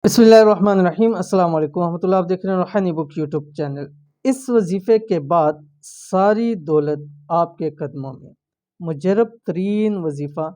बिस्मिल्लाहिर्रहमानिर्रहीम। अस्सलाम वालेकुम रहमतुल्लाह। आप देख रहे हैं रूहानी बुक यूट्यूब चैनल। इस वजीफ़े के बाद सारी दौलत आपके कदमों में। मुजरब तरीन वजीफ़ा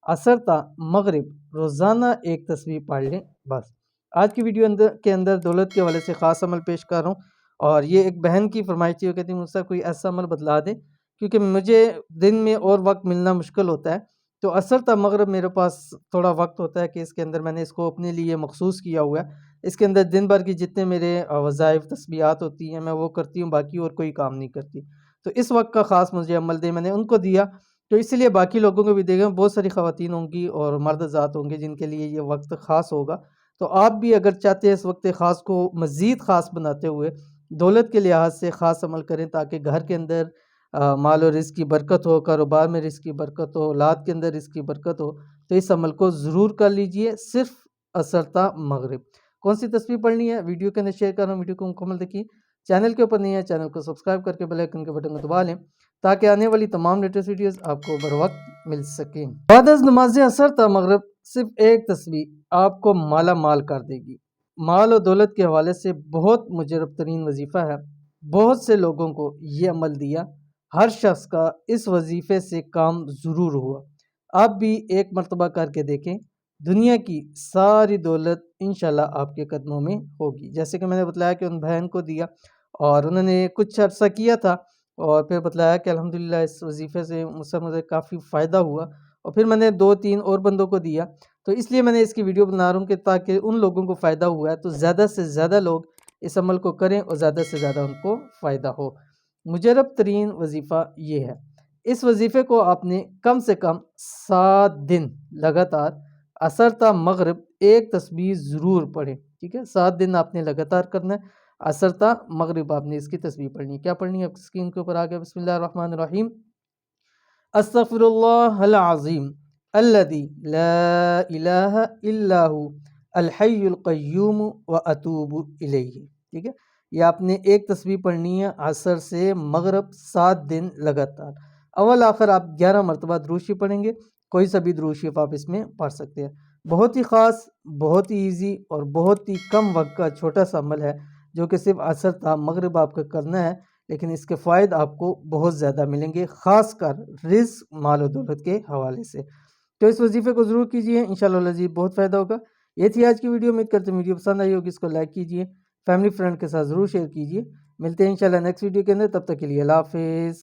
असर ता मगरिब रोज़ाना एक तस्बीह पढ़ लें बस। आज की वीडियो के अंदर दौलत के हवाले से ख़ास अमल पेश कर रहा हूँ और ये एक बहन की फरमाइश थी। वो कहती मुझसे कोई ऐसा अमल बतला दे क्योंकि मुझे दिन में और वक्त मिलना मुश्किल होता है। तो असर ता मगरिब मेरे पास थोड़ा वक्त होता है कि इसके अंदर मैंने इसको अपने लिए मखसूस किया हुआ है। इसके अंदर दिन भर की जितने मेरे वज़ाइफ तस्बीहात होती हैं मैं वो करती हूँ, बाकी और कोई काम नहीं करती। तो इस वक्त का ख़ास मुझे अमल दे, मैंने उनको दिया तो इसलिए बाकी लोगों को भी देगा। बहुत सारी ख़वातीन होंगी और मर्द ज़ात होंगे जिनके लिए ये वक्त ख़ास होगा। तो आप भी अगर चाहते हैं इस वक्त ख़ास को मज़ीद ख़ास बनाते हुए दौलत के लिहाज से ख़ास अमल करें ताकि घर के अंदर माल और रिज़्क़ की बरकत हो, कारोबार में रिज़्क़ की बरकत हो, औलाद के अंदर रिज़्क़ की बरकत हो, तो इस अमल को ज़रूर कर लीजिए। सिर्फ़ असर ता मगरिब। कौन सी तस्वीर पढ़नी है वीडियो के अंदर शेयर कर रहा हूँ, वीडियो को मुकम्मल देखिए। चैनल के ऊपर नहीं है चैनल को सब्सक्राइब करके बेल आइकन के बटन को दबा लें ताकि आने वाली तमाम लेटेस्ट वीडियोस आपको बर वक्त मिल सकें। बाद नमाज असर ता मगरिब सिर्फ एक तस्वीर आपको माला माल कर देगी। माल और दौलत के हवाले से बहुत मुजरब तरीन वजीफ़ा है। बहुत से लोगों को ये अमल दिया, हर शख्स का इस वजीफ़े से काम ज़रूर हुआ। आप भी एक मरतबा करके देखें, दुनिया की सारी दौलत इंशाल्लाह आपके कदमों में होगी। जैसे कि मैंने बतलाया कि उन बहन को दिया और उन्होंने कुछ अर्सा किया था और फिर बतलाया कि अल्हम्दुलिल्लाह इस वजीफ़े से मुझे काफ़ी फ़ायदा हुआ और फिर मैंने 2-3 और बंदों को दिया। तो इसलिए मैंने इसकी वीडियो बना रहा हूँ कि ताकि उन लोगों को फ़ायदा हुआ है तो ज़्यादा से ज़्यादा लोग इस अमल को करें और ज़्यादा से ज़्यादा उनको फ़ायदा हो। मुजरब तरीन वजीफ़ा ये है। इस वजीफ़े को आपने कम से कम 7 दिन लगातार असर ता मगरिब एक तस्बीह ज़रूर पढ़ें, ठीक है। 7 दिन आपने लगातार करना है। असर ता मगरिब आपने इसकी तस्बीह पढ़नी है। क्या पढ़नी है आपकी स्क्रीन के ऊपर आ गया। बिस्मिल्लाहिर्रहमानिर्रहीम। अस्तगफिरुल्लाहल अज़ीम अल्लज़ी ला इलाहा इल्ला हु अल हय्युल क़य्यूम व अतूबु इलैहि, ठीक है। ये आपने एक तस्बीह पढ़नी है असर से मगरिब 7 दिन लगातार। अव्वल आखिर आप 11 मरतबा दुरूद शरीफ पढ़ेंगे। कोई सा भी दुरूद शरीफ आप इसमें पढ़ सकते हैं। बहुत ही ख़ास, बहुत ही ईजी और बहुत ही कम वक्त का छोटा सा अमल है जो कि सिर्फ असर ता मगरिब आपको करना है, लेकिन इसके फ़ायदे आपको बहुत ज़्यादा मिलेंगे, ख़ासकर रिज़्क़ माल और दौलत के हवाले से। तो इस वजीफ़े को ज़रूर कीजिए, इंशाअल्लाह अज़ीज़ बहुत फ़ायदा होगा। ये थी आज की वीडियो। उम्मीद करते हैं वीडियो पसंद आई होगी। इसको लाइक कीजिए, फैमिली फ्रेंड के साथ ज़रूर शेयर कीजिए। मिलते हैं इंशाअल्लाह नेक्स्ट वीडियो के अंदर, तब तक के लिए अल्लाह हाफ़िज़।